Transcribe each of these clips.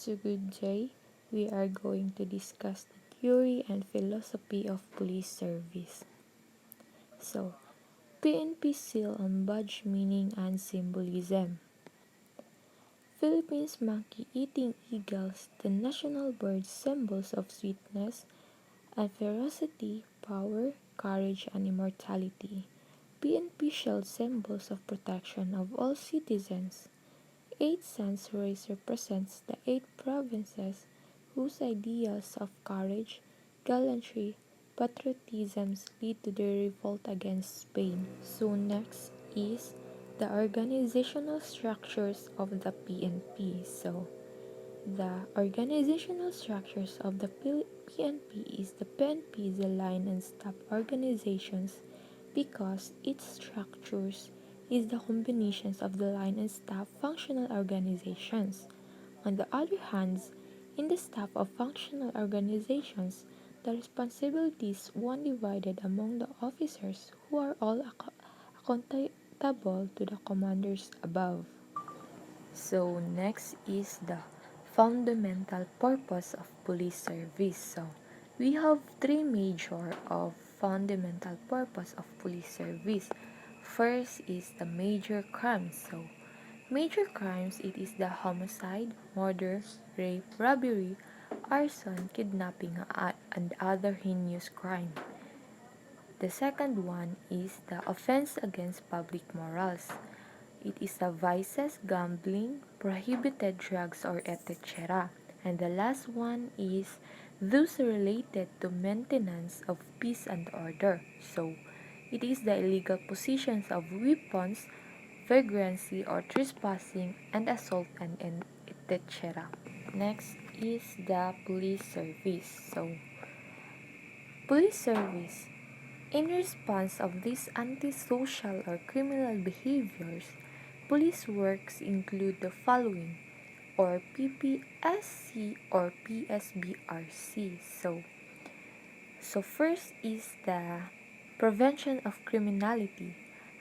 So good day. We are going to discuss the theory and philosophy of police service. So, PNP seal and badge meaning and symbolism. Philippines monkey-eating eagles, the national bird, symbols of sweetness and ferocity, power, courage, and immortality. PNP shield symbols of protection of all citizens. 8 cents represents the 8 provinces whose ideals of courage, gallantry, patriotism lead to the revolt against Spain. So next is the organizational structures of the PNP. So the organizational structures of the PNP is the PNP is a line and staff organizations because its structures is the combinations of the line and staff functional organizations. On the other hand, in the staff of functional organizations, the responsibilities one divided among the officers who are all accountable to the commanders above. So next is the fundamental purpose of police service. So we have three major of fundamental purpose of police service. First is the major crimes. So major crimes, it is the homicide, murder, rape, robbery, arson, kidnapping, and other heinous crime. The second one is the offense against public morals. It is the vices, gambling, prohibited drugs, or etc. And the last one is those related to maintenance of peace and order. So, it is the illegal possessions of weapons, vagrancy or trespassing, and assault and etc. Next is the police service. So, police service. In response of these antisocial or criminal behaviors, police works include the following, or PPSC or PSBRC. So first is the prevention of criminality,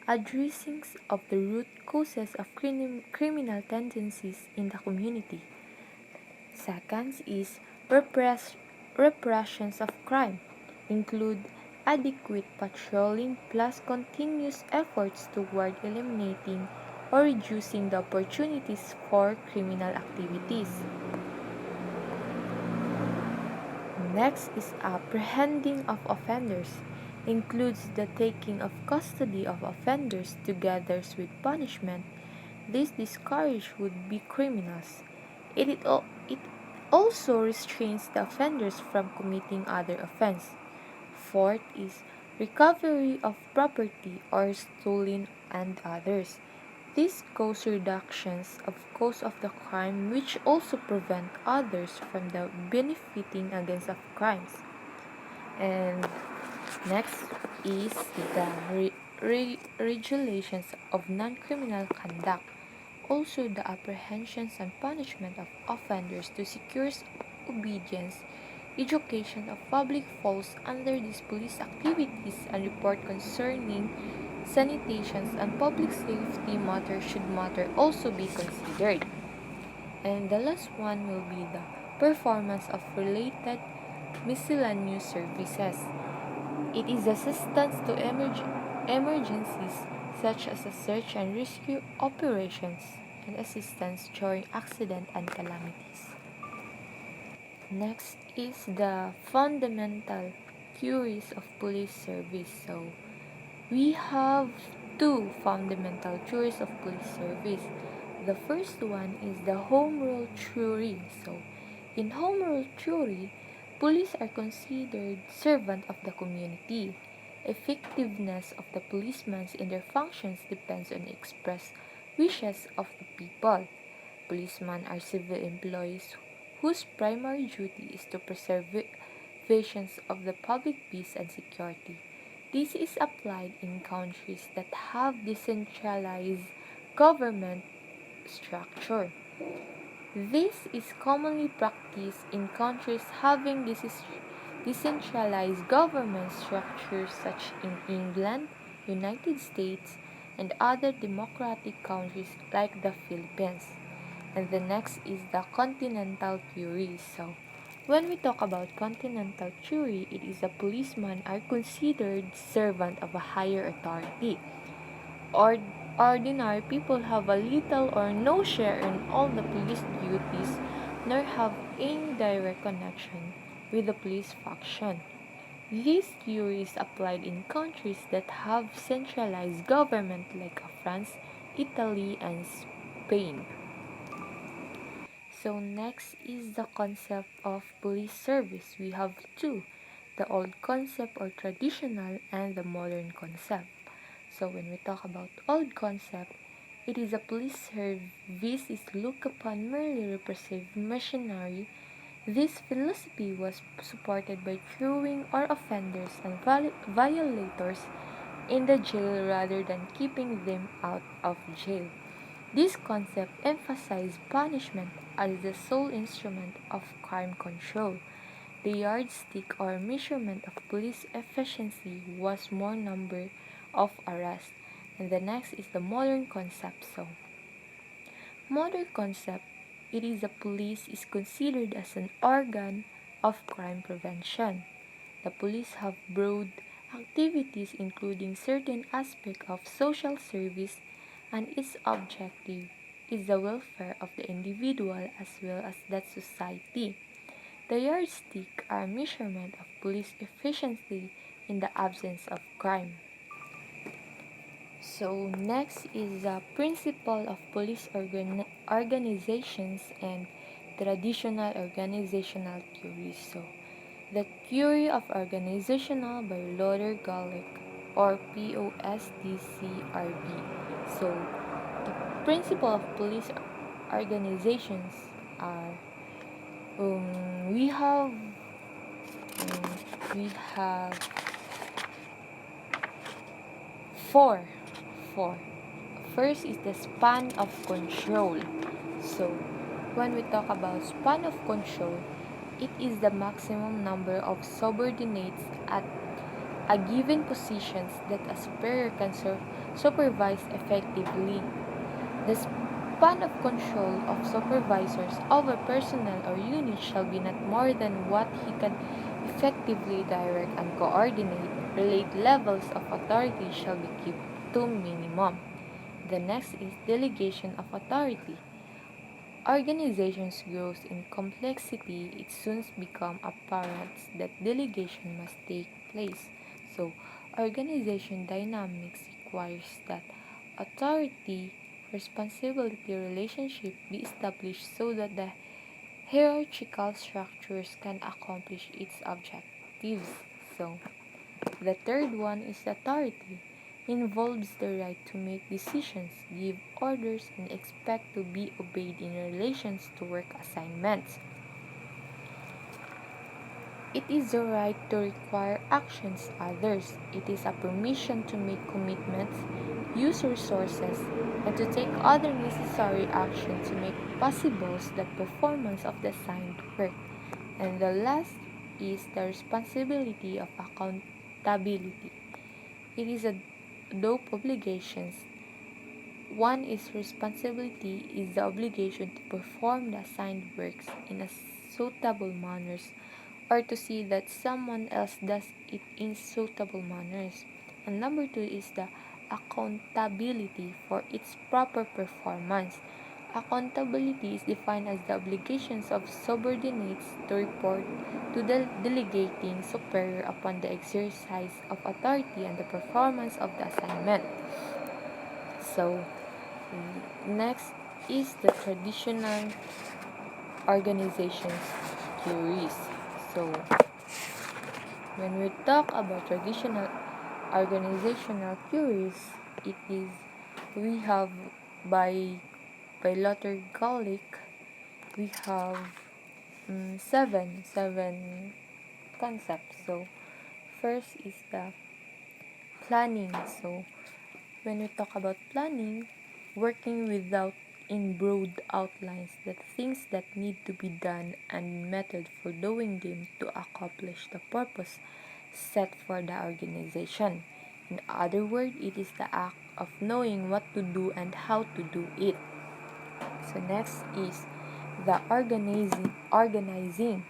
addressing of the root causes of criminal tendencies in the community. Second is repressions of crime, include adequate patrolling plus continuous efforts toward eliminating or reducing the opportunities for criminal activities. Next is apprehending of offenders, includes the taking of custody of offenders together with punishment. This discourage would-be criminals. It also restrains the offenders from committing other offense. Fourth is recovery of property or stolen and others. This cause reductions of cause of the crime which also prevent others from the benefiting against of crimes. And next is the regulations of non-criminal conduct. Also the apprehensions and punishment of offenders to secure obedience, education of public falls under these police activities and report concerning sanitations and public safety matters should matter also be considered. And the last one will be the performance of related miscellaneous services. It is assistance to emergencies such as search and rescue operations and assistance during accident and calamities. Next is the fundamental theories of police service. So, we have two fundamental theories of police service. The first one is the home rule theory. So, in home rule theory, police are considered servant of the community. Effectiveness of the policemen in their functions depends on the express wishes of the people. Policemen are civil employees whose primary duty is to preservation of the public peace and security. This is applied in countries that have decentralized government structure. This is commonly practiced in countries having decentralized government structures such in England, United States, and other democratic countries like the Philippines. And the next is the continental theory. So, when we talk about continental theory, it is a policeman are considered servant of a higher authority. Or ordinary people have a little or no share in all the police duties, nor have any direct connection with the police faction. This theory is applied in countries that have centralized government like France, Italy, and Spain. So next is the concept of police service. We have two, the old concept or traditional and the modern concept. So when we talk about old concept, it is a police service is looked upon merely repressive machinery. This philosophy was supported by throwing our offenders and violators in the jail rather than keeping them out of jail. This concept emphasized punishment as the sole instrument of crime control. The yardstick or measurement of police efficiency was more number of arrests. And the next is the modern concept. So, modern concept, it is the police is considered as an organ of crime prevention. The police have broad activities including certain aspects of social service, and its objective is the welfare of the individual as well as that society. The yardstick are measurement of police efficiency in the absence of crime. So next is the principle of police organizations and traditional organizational theories. So the theory of organizational by Lothar Gulick or POSTCRB. So the principle of police organizations are we have we have four four. First is the span of control. So, when we talk about span of control, it is the maximum number of subordinates at a given positions that a superior can supervise effectively. The span of control of supervisors over personnel or units shall be not more than what he can effectively direct and coordinate. Relate levels of authority shall be kept to minimum. The next is delegation of authority. Organizations grows in complexity, it soon becomes apparent that delegation must take place. So, organization dynamics requires that authority responsibility relationship be established so that the hierarchical structures can accomplish its objectives. So, the third one is authority. Involves the right to make decisions, give orders, and expect to be obeyed in relations to work assignments. It is the right to require actions others. It is a permission to make commitments, use resources, and to take other necessary action to make possible the performance of the assigned work. And the last is the responsibility of accountability. It is a dope obligations. One is responsibility is the obligation to perform the assigned works in a suitable manners or to see that someone else does it in suitable manners. And number two is the accountability for its proper performance. Accountability is defined as the obligations of subordinates to report to the delegating superior upon the exercise of authority and the performance of the assignment. So, next is the traditional organizations theories. So, when we talk about traditional organizational theories, it is we have by Lothar Gulick, we have seven concepts. So, first is the planning. So, when we talk about planning, working without in broad outlines the things that need to be done and method for doing them to accomplish the purpose set for the organization. In other words, it is the act of knowing what to do and how to do it. So next is the organizing,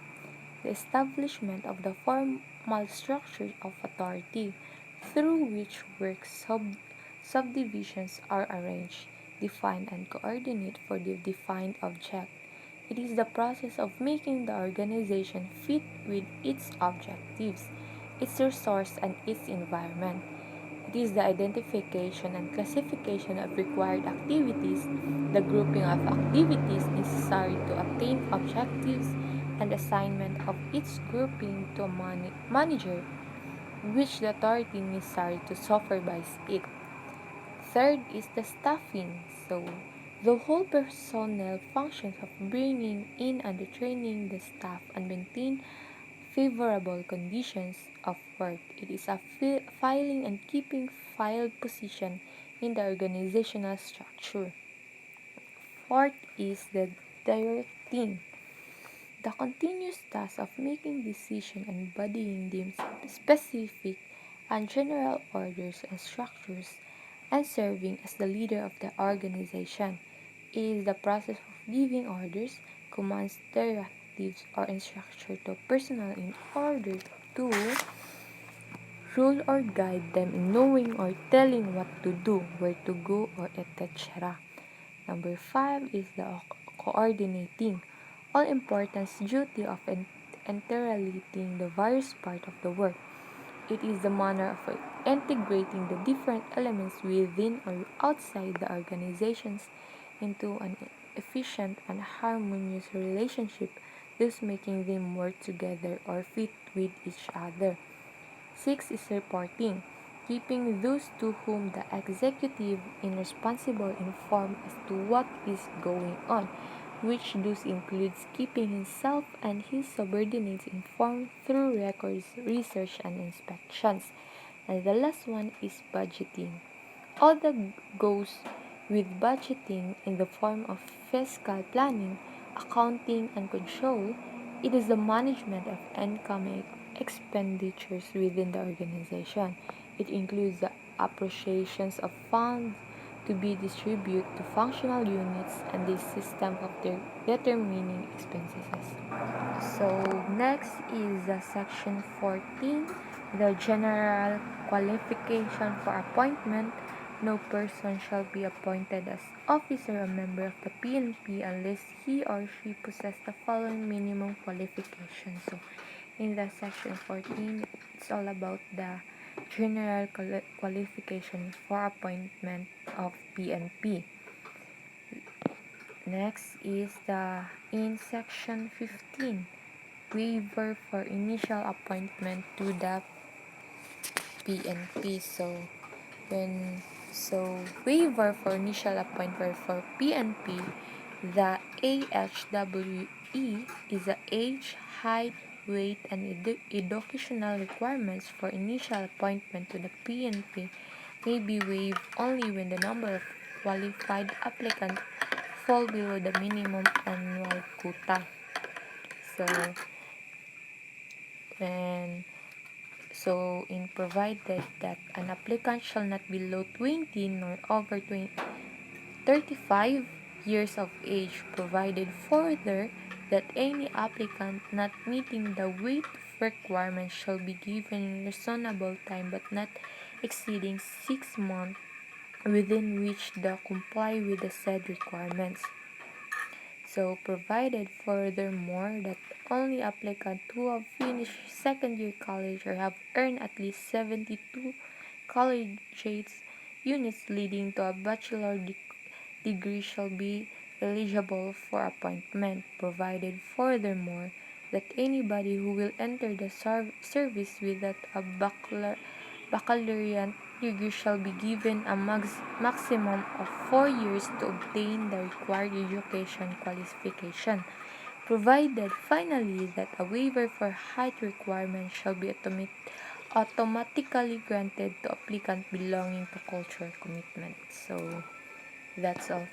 the establishment of the formal structure of authority through which subdivisions are arranged, defined, and coordinate for the defined object. It is the process of making the organization fit with its objectives, its resource, and its environment. It is the identification and classification of required activities, the grouping of activities necessary to obtain objectives, and assignment of each grouping to a manager, which the authority necessary to supervise it. Third is the staffing. So, the whole personnel functions of bringing in and training the staff and maintain favorable conditions of work. It is a filing and keeping file position in the organizational structure. Fourth is the directing. The continuous task of making decisions and embodying them specific and general orders and structures and serving as the leader of the organization. It is the process of giving orders, commands, directives, or instructions to personnel in order to rule or guide them in knowing or telling what to do, where to go, or etc. Number 5 is the coordinating, all importance duty of interrelating the various parts of the work. It is the manner of integrating the different elements within or outside the organizations into an efficient and harmonious relationship, thus making them work together or fit with each other. 6 is reporting, keeping those to whom the executive is responsible informed as to what is going on, which thus includes keeping himself and his subordinates informed through records, research, and inspections. And the last one is budgeting. All that goes with budgeting in the form of fiscal planning, accounting, and control. It is the management of income expenditures within the organization. It includes the appropriations of funds to be distributed to functional units and the system of their determining expenses. So next is section 14, the general qualification for appointment. No person shall be appointed as officer or member of the PNP unless he or she possesses the following minimum qualifications. So in the section 14, it's all about the general qualification for appointment of PNP. Next is the in section 15, waiver for initial appointment to the PNP. Waiver for initial appointment for PNP, the AHWE is the age, height, weight, and educational requirements for initial appointment to the PNP may be waived only when the number of qualified applicants fall below the minimum annual quota. So, and in provided that an applicant shall not be below 20 nor over 35 years of age, provided further that any applicant not meeting the weight requirement shall be given in reasonable time but not exceeding 6 months within which they comply with the said requirements. So, provided furthermore that only applicants who have finished second year college or have earned at least 72 collegiate units leading to a bachelor degree shall be eligible for appointment. Provided furthermore that anybody who will enter the service without a baccalaureate degree shall be given a maximum of 4 years to obtain the required education qualification. Provided finally that a waiver for height requirements shall be automatically granted to applicants belonging to cultural commitment. So that's all.